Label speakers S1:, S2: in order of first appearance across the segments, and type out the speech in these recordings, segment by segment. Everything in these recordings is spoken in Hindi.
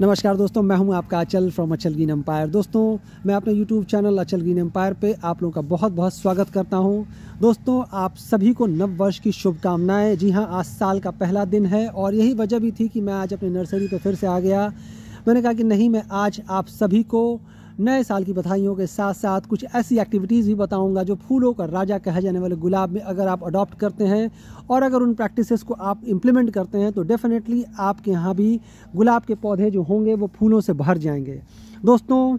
S1: नमस्कार दोस्तों, मैं हूं आपका अचल फ्रॉम अचल ग्रीन एम्पायर। दोस्तों, मैं अपने यूट्यूब चैनल अचल ग्रीन एम्पायर पे आप लोगों का बहुत बहुत स्वागत करता हूं। दोस्तों, आप सभी को नव वर्ष की शुभकामनाएं। जी हां, आज साल का पहला दिन है और यही वजह भी थी कि मैं आज अपनी नर्सरी पे फिर से आ गया। मैंने कहा कि नहीं, मैं आज आप सभी को नए साल की बधाइयों के साथ साथ कुछ ऐसी एक्टिविटीज़ भी बताऊंगा जो फूलों का राजा कहे जाने वाले गुलाब में अगर आप अडॉप्ट करते हैं और अगर उन प्रैक्टिसेस को आप इम्प्लीमेंट करते हैं तो डेफिनेटली आपके यहाँ भी गुलाब के पौधे जो होंगे वो फूलों से भर जाएंगे। दोस्तों,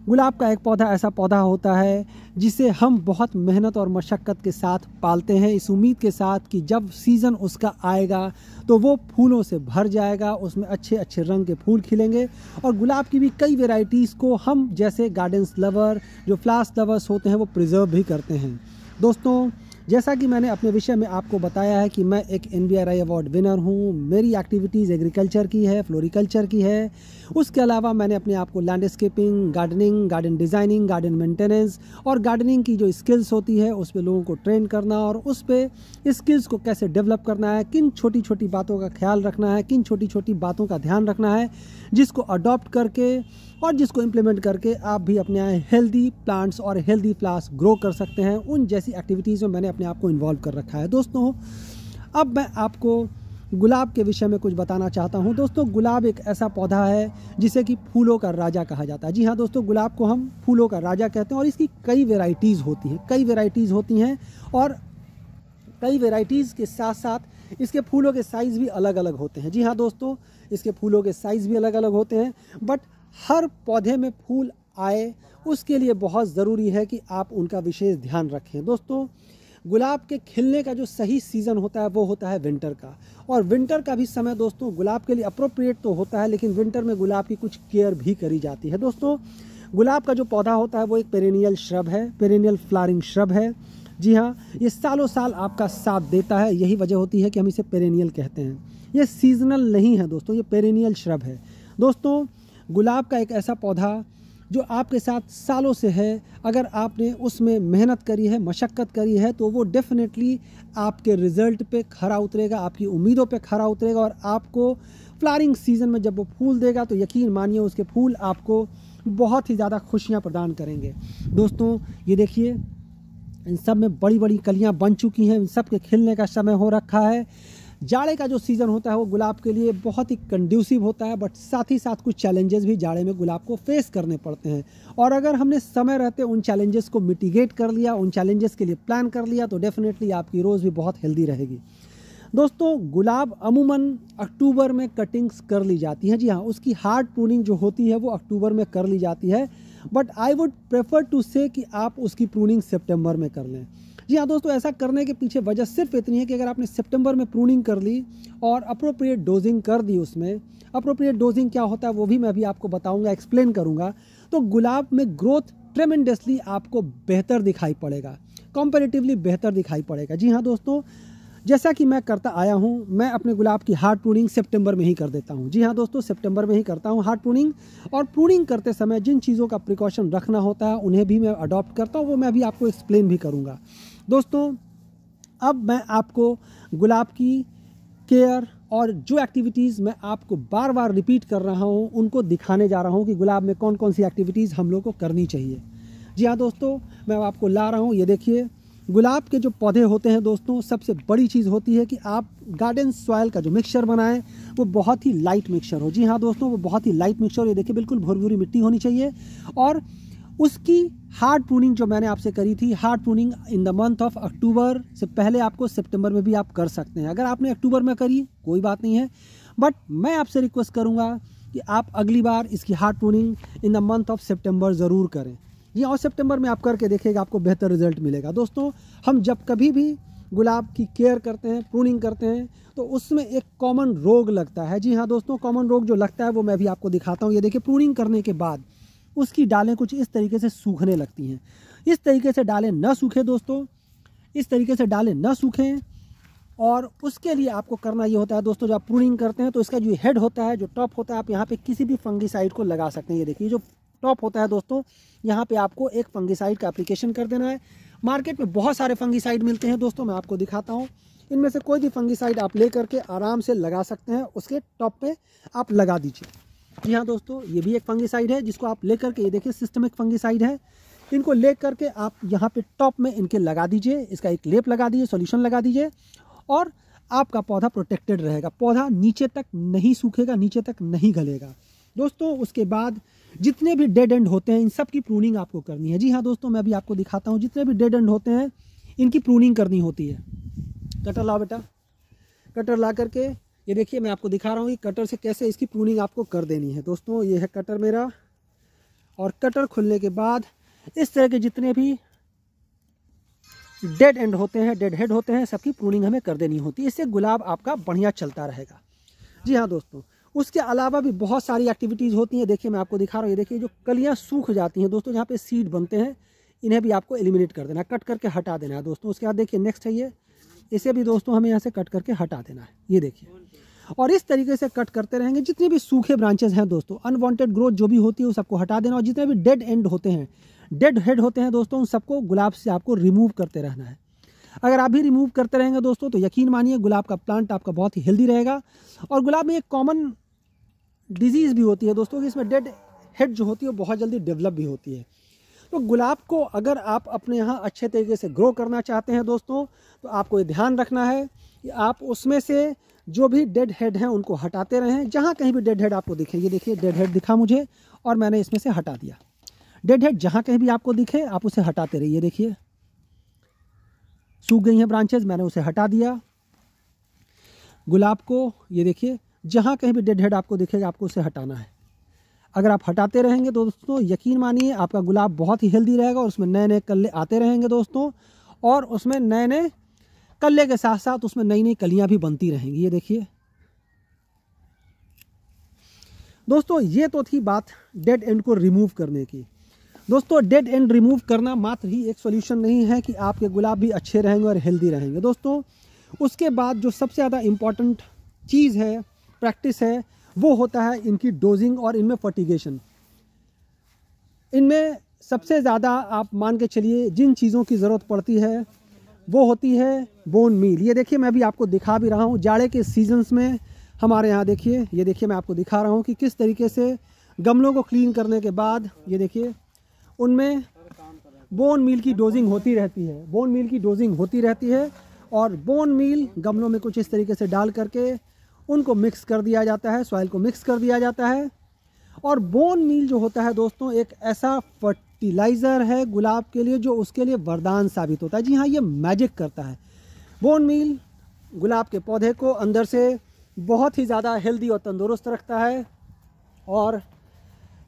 S1: गुलाब का एक पौधा ऐसा पौधा होता है जिसे हम बहुत मेहनत और मशक्क़त के साथ पालते हैं, इस उम्मीद के साथ कि जब सीज़न उसका आएगा तो वो फूलों से भर जाएगा, उसमें अच्छे अच्छे रंग के फूल खिलेंगे। और गुलाब की भी कई वेराइटीज़ को हम जैसे गार्डन्स लवर, जो फ्लावर्स लवर्स होते हैं, वो प्रिजर्व भी करते हैं। दोस्तों, जैसा कि मैंने अपने विषय में आपको बताया है कि मैं एक NBRI अवार्ड विनर हूँ। मेरी एक्टिविटीज़ एग्रीकल्चर की है, फ्लोरिकल्चर की है। उसके अलावा मैंने अपने आप को landscaping, gardening, garden designing, garden maintenance और गार्डनिंग की जो स्किल्स होती है उस पे लोगों को ट्रेन करना और उस पे स्किल्स को कैसे डेवलप करना है, किन छोटी छोटी बातों का ख्याल रखना है, किन छोटी छोटी बातों का ध्यान रखना है, जिसको अडॉप्ट करके और जिसको इम्प्लीमेंट करके आप भी अपने हेल्दी प्लांट्स और हेल्दी फ्लावर्स ग्रो कर सकते हैं। उन जैसी एक्टिविटीज़ में मैंने अपने आप को इन्वॉल्व कर रखा है। दोस्तों, अब मैं आपको गुलाब के विषय में कुछ बताना चाहता हूं। दोस्तों, गुलाब एक ऐसा पौधा है जिसे कि फूलों का राजा कहा जाता है। जी हाँ दोस्तों, गुलाब को हम फूलों का राजा कहते हैं और इसकी कई वेराइटीज़ होती हैं और कई वेराइटीज़ के साथ साथ इसके फूलों के साइज़ भी अलग अलग होते हैं। जी हाँ दोस्तों, इसके फूलों के साइज़ भी अलग अलग होते हैं, बट हर पौधे में फूल आए उसके लिए बहुत ज़रूरी है कि आप उनका विशेष ध्यान रखें। दोस्तों, गुलाब के खिलने का जो सही सीज़न होता है वो होता है विंटर का, और विंटर का भी समय दोस्तों गुलाब के लिए अप्रोप्रिएट तो होता है, लेकिन विंटर में गुलाब की कुछ केयर भी करी जाती है। दोस्तों, गुलाब का जो पौधा होता है वो एक पेरेनियल श्रब है, पेरेनियल फ्लावरिंग श्रब है। जी हाँ, ये सालों साल आपका साथ देता है, यही वजह होती है कि हम इसे पेरेनियल कहते हैं। ये सीजनल नहीं है दोस्तों, ये पेरेनियल श्रब है। दोस्तों, गुलाब का एक ऐसा पौधा जो आपके साथ सालों से है, अगर आपने उसमें मेहनत करी है, मशक्क़त करी है, तो वो डेफिनेटली आपके रिज़ल्ट पे खरा उतरेगा, आपकी उम्मीदों पे खरा उतरेगा और आपको फ्लावरिंग सीज़न में जब वो फूल देगा तो यकीन मानिए उसके फूल आपको बहुत ही ज़्यादा खुशियाँ प्रदान करेंगे। दोस्तों, ये देखिए, इन सब में बड़ी बड़ी कलियाँ बन चुकी हैं, इन सब के खिलने का समय हो रखा है। जाड़े का जो सीज़न होता है वो गुलाब के लिए बहुत ही कंड्यूसिव होता है, बट साथ ही साथ कुछ चैलेंजेस भी जाड़े में गुलाब को फेस करने पड़ते हैं। और अगर हमने समय रहते उन चैलेंजेस को मिटिगेट कर लिया, उन चैलेंजेस के लिए प्लान कर लिया, तो डेफिनेटली आपकी रोज़ भी बहुत हेल्दी रहेगी। दोस्तों, गुलाब अमूमन अक्टूबर में कटिंग्स कर ली जाती हैं। जी हाँ, उसकी हार्ड प्रूनिंग जो होती है वो अक्टूबर में कर ली जाती है, but I would prefer to say कि आप उसकी प्रूनिंग सितंबर में कर लें। जी हाँ दोस्तों, ऐसा करने के पीछे वजह सिर्फ इतनी है कि अगर आपने सितंबर में प्रूनिंग कर ली और अप्रोप्रिएट डोजिंग कर दी, उसमें अप्रोप्रिएट डोजिंग क्या होता है वो भी मैं अभी आपको बताऊंगा, एक्सप्लेन करूंगा, तो गुलाब में ग्रोथ ट्रेमेंडसली आपको बेहतर दिखाई पड़ेगा, कंपैरेटिवली बेहतर दिखाई पड़ेगा। जी हाँ दोस्तों, जैसा कि मैं करता आया हूँ, मैं अपने गुलाब की हार्ड प्रूनिंग सितंबर में ही कर देता हूँ। जी हाँ दोस्तों, सितंबर में ही करता हूँ हार्ड प्रूनिंग, और प्रूनिंग करते समय जिन चीज़ों का प्रिकॉशन रखना होता है उन्हें भी मैं अडॉप्ट करता हूँ, वो मैं अभी आपको एक्सप्लेन भी करूँगा। दोस्तों, अब मैं आपको गुलाब की केयर और जो एक्टिविटीज़ मैं आपको बार बार रिपीट कर रहा हूँ उनको दिखाने जा रहा हूँ कि गुलाब में कौन कौन सी एक्टिविटीज़ हम लोग को करनी चाहिए। जी हाँ दोस्तों, मैं आपको ला रहा हूँ, ये देखिए, गुलाब के जो पौधे होते हैं दोस्तों, सबसे बड़ी चीज़ होती है कि आप गार्डन सॉइल का जो मिक्सचर बनाएं वो बहुत ही लाइट मिक्सचर हो। जी हाँ दोस्तों, वो बहुत ही लाइट मिक्सचर, ये देखिए बिल्कुल भुरभुरी मिट्टी होनी चाहिए। और उसकी हार्ड प्रूनिंग जो मैंने आपसे करी थी, hard pruning in the month of October से पहले आपको सितंबर में भी आप कर सकते हैं। अगर आपने अक्टूबर में करी कोई बात नहीं है, बट मैं आपसे रिक्वेस्ट करूँगा कि आप अगली बार इसकी hard pruning in the month of सितंबर ज़रूर करें। जी, और सितंबर में आप करके देखिएगा, आपको बेहतर रिजल्ट मिलेगा। दोस्तों, हम जब कभी भी गुलाब की केयर करते हैं, प्रूनिंग करते हैं, तो उसमें एक कॉमन रोग लगता है। जी हाँ दोस्तों, कॉमन रोग जो लगता है वो मैं भी आपको दिखाता हूँ। ये देखिए, प्रूनिंग करने के बाद उसकी डालें कुछ इस तरीके से सूखने लगती हैं। इस तरीके से डालें ना सूखे दोस्तों, इस तरीके से डालें ना सूखें। और उसके लिए आपको करना ये होता है दोस्तों, जब आप प्रूनिंग करते हैं तो इसका जो हेड होता है, जो टॉप होता है, आप यहाँ पे किसी भी फंगीसाइड को लगा सकते हैं। ये देखिए, जो टॉप होता है दोस्तों, यहाँ पे आपको एक फंगीसाइड का एप्लीकेशन कर देना है। मार्केट में बहुत सारे फंगीसाइड मिलते हैं दोस्तों, मैं आपको दिखाता हूँ। इनमें से कोई भी फंगीसाइड आप ले करके आराम से लगा सकते हैं, उसके टॉप पे आप लगा दीजिए। जी हाँ दोस्तों, ये भी एक फंगिसाइड है जिसको आप लेकर के, ये देखिए सिस्टमिक फंगिसाइड है, इनको ले करके आप यहाँ पे टॉप में इनके लगा दीजिए, इसका एक लेप लगा दीजिए, सॉल्यूशन लगा दीजिए और आपका पौधा प्रोटेक्टेड रहेगा। पौधा नीचे तक नहीं सूखेगा, नीचे तक नहीं गलेगा दोस्तों। उसके बाद जितने भी डेड एंड होते हैं इन सब की प्रूनिंग आपको करनी है। जी हाँ दोस्तों, मैं अभी आपको दिखाता हूँ, जितने भी डेड एंड होते हैं इनकी प्रूनिंग करनी होती है। कटर लाओ बेटा, कटर ला करके ये देखिए मैं आपको दिखा रहा हूँ कि कटर से कैसे इसकी प्रूनिंग आपको कर देनी है। दोस्तों ये है कटर मेरा, और कटर खुलने के बाद इस तरह के जितने भी डेड एंड होते हैं, डेड हेड होते हैं, सबकी प्रूनिंग हमें कर देनी होती है। इससे गुलाब आपका बढ़िया चलता रहेगा। जी हाँ दोस्तों, उसके अलावा भी बहुत सारी एक्टिविटीज़ होती हैं। देखिए मैं आपको दिखा रहा हूँ, ये देखिए जो कलियाँ सूख जाती हैं दोस्तों, जहाँ पे सीड बनते हैं, इन्हें भी आपको एलिमिनेट कर देना है, कट करके हटा देना है दोस्तों। उसके बाद देखिए नेक्स्ट है ये, इसे भी दोस्तों हमें यहाँ से कट करके हटा देना है, ये देखिए। और इस तरीके से कट करते रहेंगे। जितने भी सूखे ब्रांचेस हैं दोस्तों, अनवांटेड ग्रोथ जो भी होती है वो सबको हटा देना, और जितने भी डेड एंड होते हैं, डेड हेड होते हैं दोस्तों, उन सबको गुलाब से आपको रिमूव करते रहना है। अगर आप भी रिमूव करते रहेंगे दोस्तों तो यकीन मानिए गुलाब का प्लांट आपका बहुत ही हेल्दी रहेगा। और गुलाब में एक कॉमन डिजीज़ भी होती है दोस्तों कि इसमें डेड हेड जो होती है वो बहुत जल्दी डेवलप भी होती है। तो गुलाब को अगर आप अपने यहाँ अच्छे तरीके से ग्रो करना चाहते हैं दोस्तों, तो आपको ये ध्यान रखना है कि आप उसमें से जो भी डेड हेड हैं उनको हटाते रहें। जहाँ कहीं भी डेड हेड आपको दिखे, ये देखिए डेड हेड दिखा मुझे और मैंने इसमें से हटा दिया। डेड हेड जहाँ कहीं भी आपको दिखे आप उसे हटाते रहिए। देखिए सूख गई हैं ब्रांचेस, मैंने उसे हटा दिया। गुलाब को ये देखिए जहाँ कहीं भी डेड हेड आपको दिखेगा आपको उसे हटाना है। अगर आप हटाते रहेंगे दोस्तों, यकीन मानिए आपका गुलाब बहुत ही हेल्दी रहेगा और उसमें नए नए कल्ले आते रहेंगे दोस्तों, और उसमें नए नए कल्ले के साथ साथ उसमें नई नई कलियां भी बनती रहेंगी। ये देखिए दोस्तों, ये तो थी बात डेड एंड को रिमूव करने की। दोस्तों डेड एंड रिमूव करना मात्र ही एक सॉल्यूशन नहीं है कि आपके गुलाब भी अच्छे रहेंगे और हेल्दी रहेंगे दोस्तों। उसके बाद जो सबसे ज़्यादा इम्पॉर्टेंट चीज़ है, प्रैक्टिस है, वो होता है इनकी डोजिंग और इनमें फर्टिगेशन। इनमें सबसे ज़्यादा आप मान के चलिए जिन चीज़ों की ज़रूरत पड़ती है वो होती है बोन मील। ये देखिए मैं भी आपको दिखा भी रहा हूँ, जाड़े के सीजन्स में हमारे यहाँ देखिए, ये देखिए मैं आपको दिखा रहा हूँ कि किस तरीके से गमलों को क्लीन करने के बाद ये देखिए उनमें बोन मील की डोजिंग होती रहती है, बोन मील की डोजिंग होती रहती है। और बोन मील गमलों में कुछ इस तरीके से डाल करके उनको मिक्स कर दिया जाता है, सॉइल को मिक्स कर दिया जाता है। और बोन मील जो होता है दोस्तों एक ऐसा फर्टिलाइज़र है गुलाब के लिए जो उसके लिए वरदान साबित होता है। जी हाँ, ये मैजिक करता है। बोन मील गुलाब के पौधे को अंदर से बहुत ही ज़्यादा हेल्दी और तंदुरुस्त रखता है। और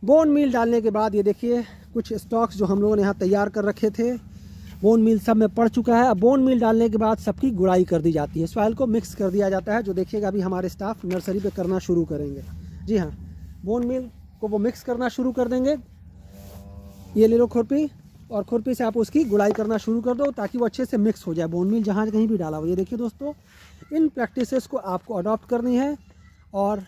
S1: बोन मील डालने के बाद ये देखिए कुछ स्टॉक्स जो हम लोगों ने यहाँ तैयार कर रखे थे, बोन मील सब में पड़ चुका है। अब बोन मील डालने के बाद सबकी गुड़ाई कर दी जाती है, सॉइल को मिक्स कर दिया जाता है, जो देखिएगा अभी हमारे स्टाफ नर्सरी पे करना शुरू करेंगे। जी हाँ, बोन मील को वो मिक्स करना शुरू कर देंगे। ये ले लो खुरपी, और खुरपी से आप उसकी गुड़ाई करना शुरू कर दो ताकि वो अच्छे से मिक्स हो जाए, बोन मील जहाँ कहीं भी डाला हो। ये देखिए दोस्तों, इन प्रैक्टिसेस को आपको अडॉप्ट करनी है और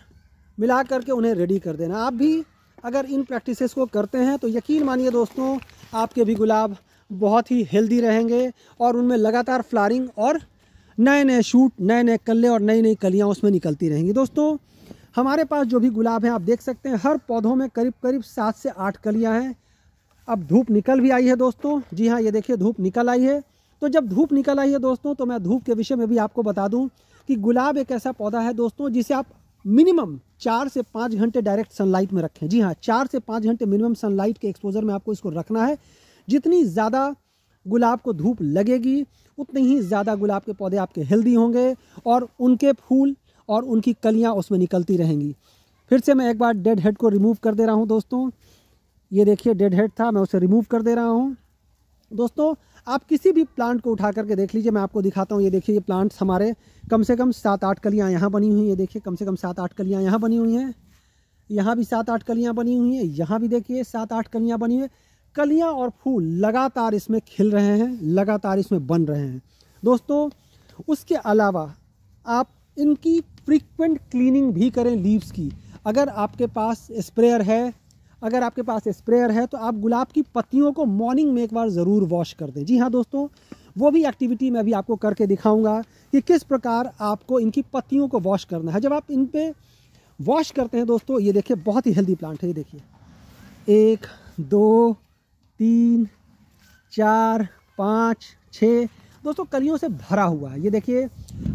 S1: मिला करके उन्हें रेडी कर देना। आप भी अगर इन प्रैक्टिसेस को करते हैं तो यकीन मानिए दोस्तों आपके भी गुलाब बहुत ही हेल्दी रहेंगे और उनमें लगातार फ्लावरिंग और नए नए शूट, नए नए कल्ले और नई नई कलियां उसमें निकलती रहेंगी। दोस्तों हमारे पास जो भी गुलाब हैं आप देख सकते हैं हर पौधों में करीब करीब 7 से 8 कलियां हैं। अब धूप निकल भी आई है दोस्तों, जी हाँ ये देखिए धूप निकल आई है। तो जब धूप निकल आई है दोस्तों तो मैं धूप के विषय में भी आपको बता दूं कि गुलाब एक ऐसा पौधा है दोस्तों जिसे आप मिनिमम 4 से 5 घंटे डायरेक्ट सनलाइट में रखें। जी हाँ, 4 से 5 घंटे मिनिमम सनलाइट के एक्सपोजर में आपको इसको रखना है। जितनी ज़्यादा गुलाब को धूप लगेगी उतनी ही ज़्यादा गुलाब के पौधे आपके हेल्दी होंगे और उनके फूल और उनकी कलियां उसमें निकलती रहेंगी। फिर से मैं एक बार डेड हेड को रिमूव कर दे रहा हूं दोस्तों। ये देखिए डेड हेड था, मैं उसे रिमूव कर दे रहा हूं। दोस्तों आप किसी भी प्लांट को उठा करके देख लीजिए, मैं आपको दिखाता हूं। ये देखिए ये प्लांट्स हमारे कम से कम 7-8 कलियां यहाँ बनी हुई हैं। ये देखिए कम से कम 7-8 कलियां यहाँ बनी हुई हैं, यहाँ भी 7-8 कलियां बनी हुई हैं, यहाँ भी देखिए 7-8 कलियां बनी हुई हैं। कलियां और फूल लगातार इसमें खिल रहे हैं, लगातार इसमें बन रहे हैं दोस्तों। उसके अलावा आप इनकी फ्रीक्वेंट क्लीनिंग भी करें लीव्स की। अगर आपके पास स्प्रेयर है तो आप गुलाब की पत्तियों को मॉर्निंग में एक बार ज़रूर वॉश कर दें। जी हाँ दोस्तों, वो भी एक्टिविटी मैं अभी आपको करके दिखाऊंगा कि किस प्रकार आपको इनकी पत्तियों को वॉश करना है। जब आप इन पे वॉश करते हैं दोस्तों, ये देखिए बहुत ही हेल्दी प्लांट है। ये देखिए 1 2 3 4 5 6 दोस्तों कलियों से भरा हुआ है। ये देखिए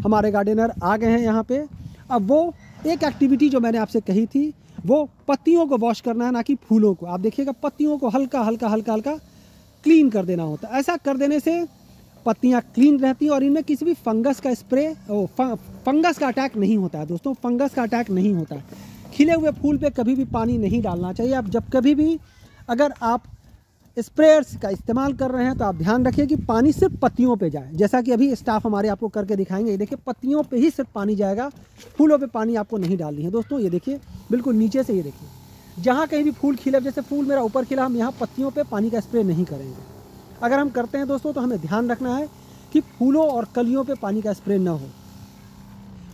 S1: हमारे गार्डनर आ गए हैं यहाँ पे। अब वो एक एक्टिविटी जो मैंने आपसे कही थी, वो पत्तियों को वॉश करना है, ना कि फूलों को। आप देखिएगा पत्तियों को हल्का हल्का हल्का हल्का क्लीन कर देना होता है। ऐसा कर देने से पत्तियाँ क्लीन रहती हैं और इनमें किसी भी फंगस का फंगस का अटैक नहीं होता है दोस्तों, फंगस का अटैक नहीं होता है। खिले हुए फूल पे कभी भी पानी नहीं डालना चाहिए। आप जब कभी भी अगर आप स्प्रेयर्स का इस्तेमाल कर रहे हैं तो आप ध्यान रखिए कि पानी सिर्फ पत्तियों पे जाए, जैसा कि अभी स्टाफ हमारे आपको करके दिखाएंगे। ये देखिए पत्तियों पे ही सिर्फ पानी जाएगा, फूलों पे पानी आपको नहीं डालनी है दोस्तों। ये देखिए बिल्कुल नीचे से, ये देखिए जहाँ कहीं भी फूल खिले, जैसे फूल मेरा ऊपर खिला, हम यहाँ पत्तियों पे पानी का स्प्रे नहीं करेंगे। अगर हम करते हैं दोस्तों तो हमें ध्यान रखना है कि फूलों और कलियों पे पानी का स्प्रे ना हो।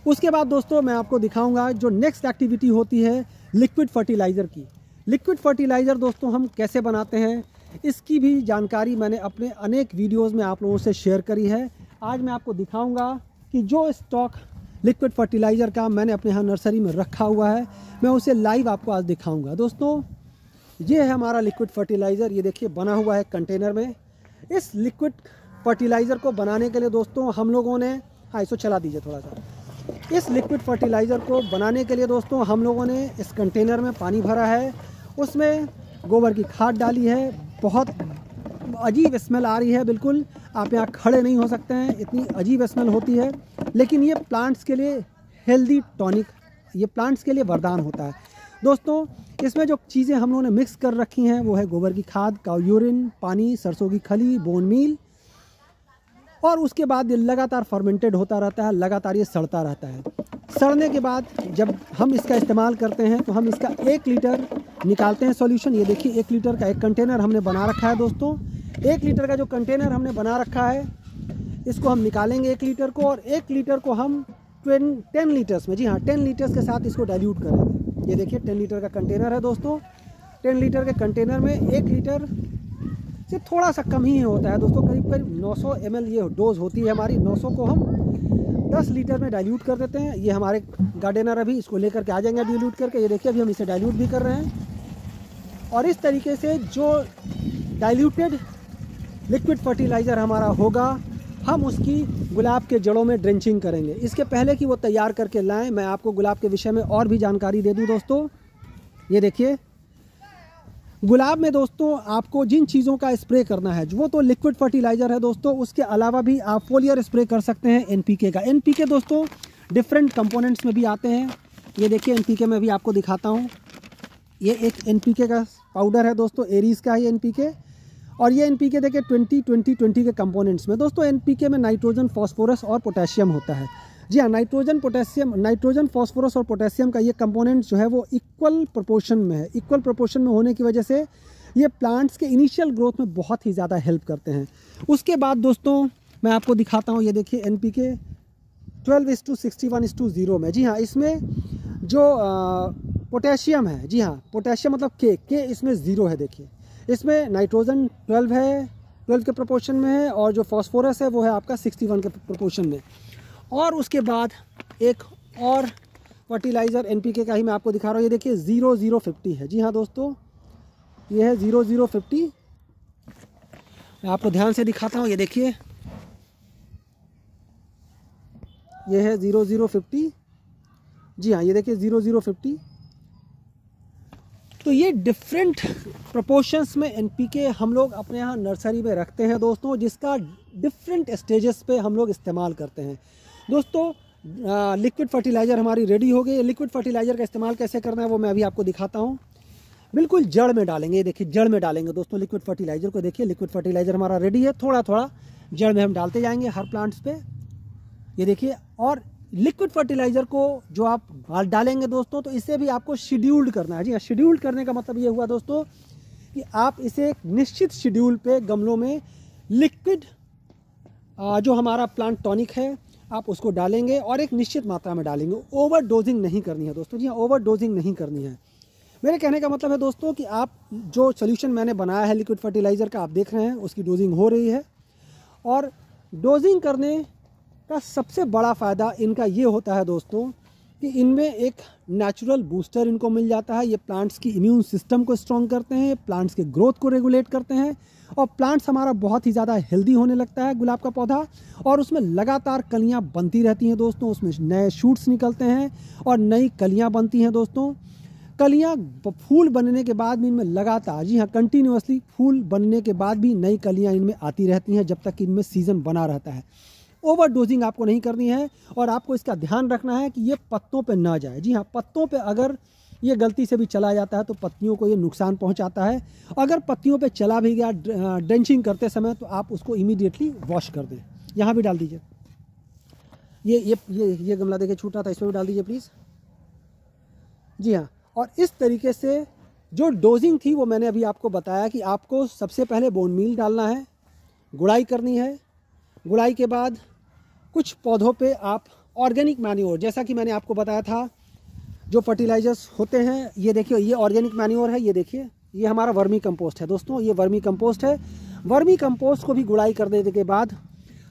S1: उसके बाद दोस्तों मैं आपको दिखाऊंगा जो नेक्स्ट एक्टिविटी होती है लिक्विड फर्टिलाइज़र की। लिक्विड फर्टिलाइज़र दोस्तों हम कैसे बनाते हैं, इसकी भी जानकारी मैंने अपने अनेक वीडियोस में आप लोगों से शेयर करी है। आज मैं आपको दिखाऊंगा कि जो स्टॉक लिक्विड फर्टिलाइज़र का मैंने अपने यहाँ नर्सरी में रखा हुआ है, मैं उसे लाइव आपको आज दिखाऊंगा। दोस्तों ये है हमारा लिक्विड फर्टिलाइज़र, ये देखिए बना हुआ है कंटेनर में। इस लिक्विड फर्टिलाइज़र को बनाने के लिए दोस्तों हम लोगों ने, हाँ इसको चला दीजिए थोड़ा सा। इस लिक्विड फर्टिलाइज़र को बनाने के लिए दोस्तों हम लोगों ने इस कंटेनर में पानी भरा है, उसमें गोबर की खाद डाली है। बहुत अजीब स्मेल आ रही है, बिल्कुल आप यहाँ खड़े नहीं हो सकते हैं, इतनी अजीब स्मेल होती है। लेकिन ये प्लांट्स के लिए हेल्दी टॉनिक, ये प्लांट्स के लिए वरदान होता है दोस्तों। इसमें जो चीज़ें हम लोगों ने मिक्स कर रखी हैं वो है गोबर की खाद, काऊ यूरिन, पानी, सरसों की खली, बोन मील, और उसके बाद ये लगातार फर्मेंटेड होता रहता है, लगातार ये सड़ता रहता है। सड़ने के बाद जब हम इसका इस्तेमाल करते हैं तो हम इसका 1 लीटर निकालते हैं सॉल्यूशन। ये देखिए 1 लीटर का एक कंटेनर हमने बना रखा है दोस्तों। 1 लीटर का जो कंटेनर हमने बना रखा है, इसको हम निकालेंगे 1 लीटर को, और 1 लीटर को हम 10 लीटर्स में, जी हाँ 10 लीटर्स के साथ इसको डाइल्यूट करेंगे। ये देखिए 10 लीटर का कंटेनर है दोस्तों। 10 लीटर के कंटेनर में 1 लीटर से थोड़ा सा कम ही होता है दोस्तों, करीब करीब 900 ml ये डोज होती है हमारी। 900 को हम 10 लीटर में डाइल्यूट कर देते हैं। ये हमारे गार्डनर अभी इसको लेकर के आ जाएंगे डाइल्यूट करके। ये देखिए अभी हम इसे डाइल्यूट भी कर रहे हैं, और इस तरीके से जो डाइल्यूटेड लिक्विड फर्टिलाइज़र हमारा होगा, हम उसकी गुलाब के जड़ों में ड्रेंचिंग करेंगे। इसके पहले कि वो तैयार करके लाएं, मैं आपको गुलाब के विषय में और भी जानकारी दे दूं दोस्तों। ये देखिए गुलाब में दोस्तों आपको जिन चीज़ों का स्प्रे करना है, वो तो लिक्विड फर्टिलाइज़र है दोस्तों, उसके अलावा भी आप फोलियर स्प्रे कर सकते हैं एनपीके का। एनपीके दोस्तों डिफरेंट कंपोनेंट्स में भी आते हैं। ये देखिए एनपीके में भी आपको दिखाता हूँ। ये एक एनपीके का पाउडर है दोस्तों, एरीज का है एनपीके। और ये एनपीके देखिए 20-20-20 के कंपोनेंट्स में दोस्तों एनपीके में नाइट्रोजन, फास्फोरस और पोटेशियम होता है। जी हाँ, नाइट्रोजन, फास्फोरस और पोटेशियम का ये कंपोनेंट जो है वो इक्वल प्रोपोर्शन में है। इक्वल प्रोपोर्शन में होने की वजह से ये प्लांट्स के इनिशियल ग्रोथ में बहुत ही ज़्यादा हेल्प करते हैं। उसके बाद दोस्तों मैं आपको दिखाता हूँ, ये देखिए एनपीके 12:61:0 में। जी हाँ, इसमें जो पोटेशियम है, जी हाँ पोटेशियम मतलब के इसमें 0 है। देखिए इसमें नाइट्रोजन 12 है, 12 के प्रोपोर्शन में है, और जो फास्फोरस है वो है आपका 61 के प्रोपोर्शन में। और उसके बाद एक और फर्टिलाइज़र एनपीके का ही मैं आपको दिखा रहा हूँ। ये देखिए 0050 है। जी हाँ दोस्तों, ये है 0050। मैं आपको ध्यान से दिखाता हूँ। ये देखिए ये है 0050। जी हाँ, ये देखिए 0050। तो ये डिफरेंट प्रोपोर्शंस में एनपीके हम लोग अपने यहाँ नर्सरी में रखते हैं दोस्तों, जिसका डिफरेंट स्टेजेस पे हम लोग इस्तेमाल करते हैं दोस्तों। लिक्विड फर्टिलाइज़र हमारी रेडी हो गई। लिक्विड फर्टिलाइज़र का इस्तेमाल कैसे करना है वो मैं अभी आपको दिखाता हूँ। बिल्कुल जड़ में डालेंगे, ये देखिए जड़ में डालेंगे दोस्तों लिक्विड फर्टिलाइज़र को। देखिए लिक्विड फर्टिलाइज़र हमारा रेडी है, थोड़ा थोड़ा जड़ में हम डालते जाएंगे हर प्लांट्स पे। ये देखिए, और लिक्विड फर्टिलाइज़र को जो आप डालेंगे दोस्तों, तो इसे भी आपको शेड्यूल्ड करना है। जी हाँ, शेड्यूल्ड करने का मतलब ये हुआ दोस्तों कि आप इसे एक निश्चित शेड्यूल पे गमलों में लिक्विड जो हमारा प्लांट टॉनिक है आप उसको डालेंगे, और एक निश्चित मात्रा में डालेंगे। ओवर डोजिंग नहीं करनी है दोस्तों। जी हाँ, ओवर डोजिंग नहीं करनी है। मेरे कहने का मतलब है दोस्तों कि आप जो सोल्यूशन मैंने बनाया है लिक्विड फर्टिलाइज़र का, आप देख रहे हैं उसकी डोजिंग हो रही है। और डोजिंग करने का सबसे बड़ा फ़ायदा इनका ये होता है दोस्तों कि इनमें एक नेचुरल बूस्टर इनको मिल जाता है। ये प्लांट्स की इम्यून सिस्टम को स्ट्रॉन्ग करते हैं, प्लांट्स के ग्रोथ को रेगुलेट करते हैं और प्लांट्स हमारा बहुत ही ज़्यादा हेल्दी होने लगता है गुलाब का पौधा, और उसमें लगातार कलियां बनती रहती हैं दोस्तों। उसमें नए शूट्स निकलते हैं और नई कलियां बनती हैं दोस्तों। कलियां फूल बनने के बाद भी इनमें लगातार, जी हाँ, कंटिन्यूअसली फूल बनने के बाद भी नई कलियां इनमें आती रहती हैं जब तक कि इनमें सीज़न बना रहता है। ओवर डोजिंग आपको नहीं करनी है और आपको इसका ध्यान रखना है कि ये पत्तों पे ना जाए। जी हाँ, पत्तों पे अगर ये गलती से भी चला जाता है तो पत्तियों को ये नुकसान पहुंचाता है। अगर पत्तियों पे चला भी गया ड्रेंचिंग करते समय तो आप उसको इमीडिएटली वॉश कर दें। यहाँ भी डाल दीजिए, ये गमला देखिए छूट रहा था, इसमें भी डाल दीजिए प्लीज़। जी हाँ, और इस तरीके से जो डोजिंग थी वो मैंने अभी आपको बताया कि आपको सबसे पहले बोन मील डालना है, गुड़ाई करनी है। गुड़ाई के बाद कुछ पौधों पे आप ऑर्गेनिक मैन्योर, जैसा कि मैंने आपको बताया था, जो फर्टिलाइजर्स होते हैं, ये देखिए ये ऑर्गेनिक मैन्योर है, ये देखिए ये हमारा वर्मी कंपोस्ट है दोस्तों, ये वर्मी कंपोस्ट है। वर्मी कंपोस्ट को भी गुड़ाई कर देने के बाद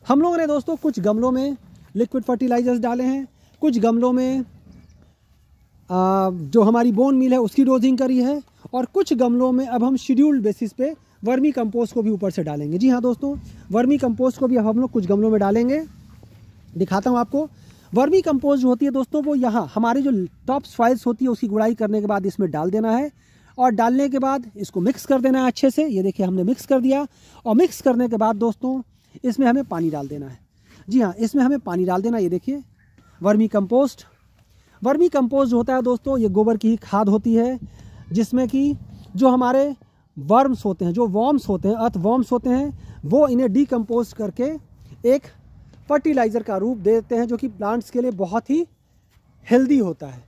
S1: हम लोगों ने दोस्तों कुछ गमलों में लिक्विड फर्टिलाइजर्स डाले हैं, कुछ गमलों में जो हमारी बोन मील है उसकी डोजिंग करी है, और कुछ गमलों में अब हम शेड्यूल्ड बेसिस पे वर्मी कंपोस्ट को भी ऊपर से डालेंगे। जी हाँ दोस्तों, वर्मी कंपोस्ट को भी अब हम लोग कुछ गमलों में डालेंगे। दिखाता हूँ आपको। वर्मी कंपोस्ट जो होती है दोस्तों वो यहाँ हमारी जो टॉप सॉइल्स होती है उसकी गुड़ाई करने के बाद इसमें डाल देना है, और डालने के बाद इसको मिक्स कर देना है अच्छे से। ये देखिए हमने मिक्स कर दिया, और मिक्स करने के बाद दोस्तों इसमें हमें पानी डाल देना है। जी हाँ, इसमें हमें पानी डाल देना। ये देखिए वर्मी कंपोस्ट जो होता है दोस्तों, ये गोबर की ही खाद होती है, जिसमें कि जो हमारे वर्म्स होते हैं, जो वॉर्म्स होते हैं, अर्थ वॉर्म्स होते हैं, वो इन्हें डीकम्पोज करके एक फर्टिलाइज़र का रूप देते हैं, जो कि प्लांट्स के लिए बहुत ही हेल्दी होता है।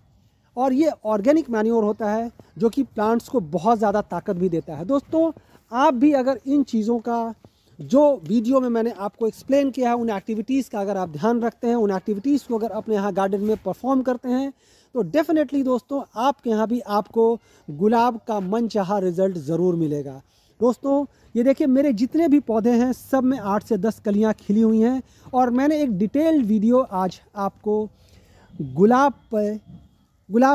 S1: और ये ऑर्गेनिक मैन्योर होता है जो कि प्लांट्स को बहुत ज़्यादा ताकत भी देता है। दोस्तों आप भी अगर इन चीज़ों का जो वीडियो में मैंने आपको एक्सप्लेन किया है, उन एक्टिविटीज़ का अगर आप ध्यान रखते हैं, उन एक्टिविटीज़ को अगर अपने यहाँ गार्डन में परफॉर्म करते हैं, तो डेफिनेटली दोस्तों आपके यहाँ भी आपको गुलाब का मनचाहा रिजल्ट ज़रूर मिलेगा। दोस्तों ये देखिए मेरे जितने भी पौधे हैं सब में 8 से 10 कलियाँ खिली हुई हैं, और मैंने एक डिटेल्ड वीडियो आज आपको गुलाब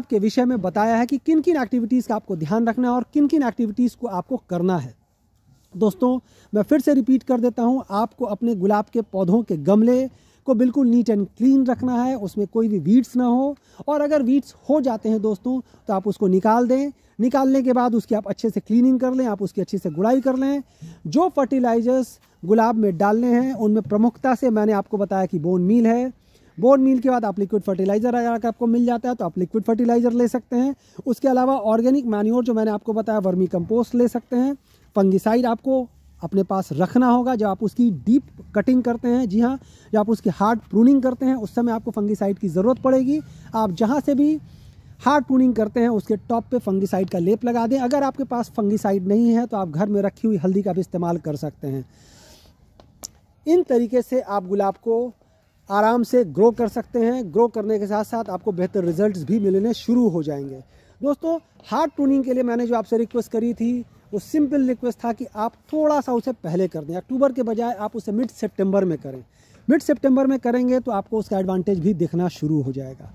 S1: के विषय में बताया है कि किन किन एक्टिविटीज़ का आपको ध्यान रखना है और किन किन एक्टिविटीज़ को आपको करना है। दोस्तों मैं फिर से रिपीट कर देता हूँ, आपको अपने गुलाब के पौधों के गमले को बिल्कुल नीट एंड क्लीन रखना है, उसमें कोई भी वीड्स ना हो, और अगर वीड्स हो जाते हैं दोस्तों तो आप उसको निकाल दें। निकालने के बाद उसकी आप अच्छे से क्लीनिंग कर लें, आप उसकी अच्छे से गुड़ाई कर लें। जो फर्टिलाइजर्स गुलाब में डालने हैं उनमें प्रमुखता से मैंने आपको बताया कि बोन मील है। बोन मील के बाद आप लिक्विड फर्टिलाइज़र अगर आपको मिल जाता है तो आप लिक्विड फर्टिलाइज़र ले सकते हैं। उसके अलावा ऑर्गेनिक मैन्योर जो मैंने आपको बताया, वर्मी कंपोस्ट ले सकते हैं। फंगिसाइड आपको अपने पास रखना होगा जब आप उसकी डीप कटिंग करते हैं। जी हाँ, जब आप उसकी हार्ड प्रूनिंग करते हैं उस समय आपको फंगिसाइड की ज़रूरत पड़ेगी। आप जहाँ से भी हार्ड प्रूनिंग करते हैं उसके टॉप पे फंगिसाइड का लेप लगा दें। अगर आपके पास फंगिसाइड नहीं है तो आप घर में रखी हुई हल्दी का भी इस्तेमाल कर सकते हैं। इन तरीके से आप गुलाब को आराम से ग्रो कर सकते हैं। ग्रो करने के साथ साथ आपको बेहतर रिजल्ट्स भी मिलने शुरू हो जाएंगे। दोस्तों हार्ड प्रूनिंग के लिए मैंने जो आपसे रिक्वेस्ट करी थी वो सिंपल रिक्वेस्ट था कि आप थोड़ा सा उसे पहले कर दें। अक्टूबर के बजाय आप उसे मिड सितंबर में करें। मिड सितंबर में करेंगे तो आपको उसका एडवांटेज भी दिखना शुरू हो जाएगा।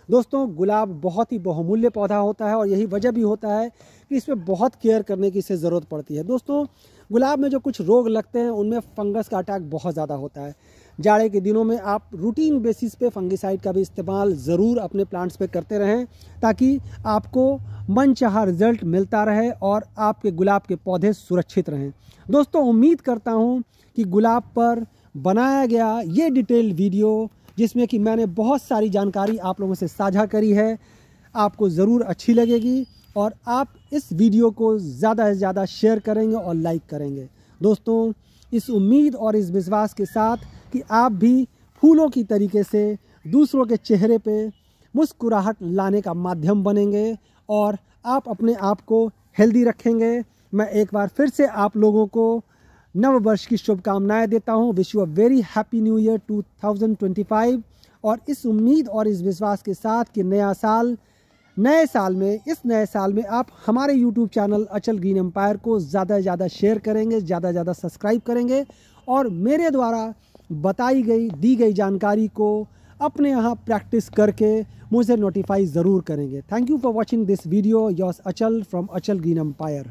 S1: दोस्तों गुलाब बहुत ही बहुमूल्य पौधा होता है, और यही वजह भी होता है कि इसमें बहुत केयर करने की इसे ज़रूरत पड़ती है। दोस्तों गुलाब में जो कुछ रोग लगते हैं उनमें फंगस का अटैक बहुत ज़्यादा होता है। जाड़े के दिनों में आप रूटीन बेसिस पे फंगिसाइड का भी इस्तेमाल ज़रूर अपने प्लांट्स पे करते रहें, ताकि आपको मनचाहा रिजल्ट मिलता रहे और आपके गुलाब के पौधे सुरक्षित रहें। दोस्तों उम्मीद करता हूँ कि गुलाब पर बनाया गया ये डिटेल वीडियो, जिसमें कि मैंने बहुत सारी जानकारी आप लोगों से साझा करी है, आपको ज़रूर अच्छी लगेगी, और आप इस वीडियो को ज़्यादा से ज़्यादा शेयर करेंगे और लाइक करेंगे। दोस्तों इस उम्मीद और इस विश्वास के साथ कि आप भी फूलों की तरीके से दूसरों के चेहरे पे मुस्कुराहट लाने का माध्यम बनेंगे और आप अपने आप को हेल्दी रखेंगे, मैं एक बार फिर से आप लोगों को नव वर्ष की शुभकामनाएं देता हूं। Wish you a very happy new year 2025। और इस उम्मीद और इस विश्वास के साथ कि इस नए साल में आप हमारे YouTube चैनल अचल ग्रीन एम्पायर को ज़्यादा से ज़्यादा शेयर करेंगे, ज़्यादा से ज़्यादा सब्सक्राइब करेंगे, और मेरे द्वारा दी गई जानकारी को अपने यहाँ प्रैक्टिस करके मुझे नोटिफाई ज़रूर करेंगे। Thank you for watching this video. Yours अचल फ्रॉम अचल ग्रीन एम्पायर।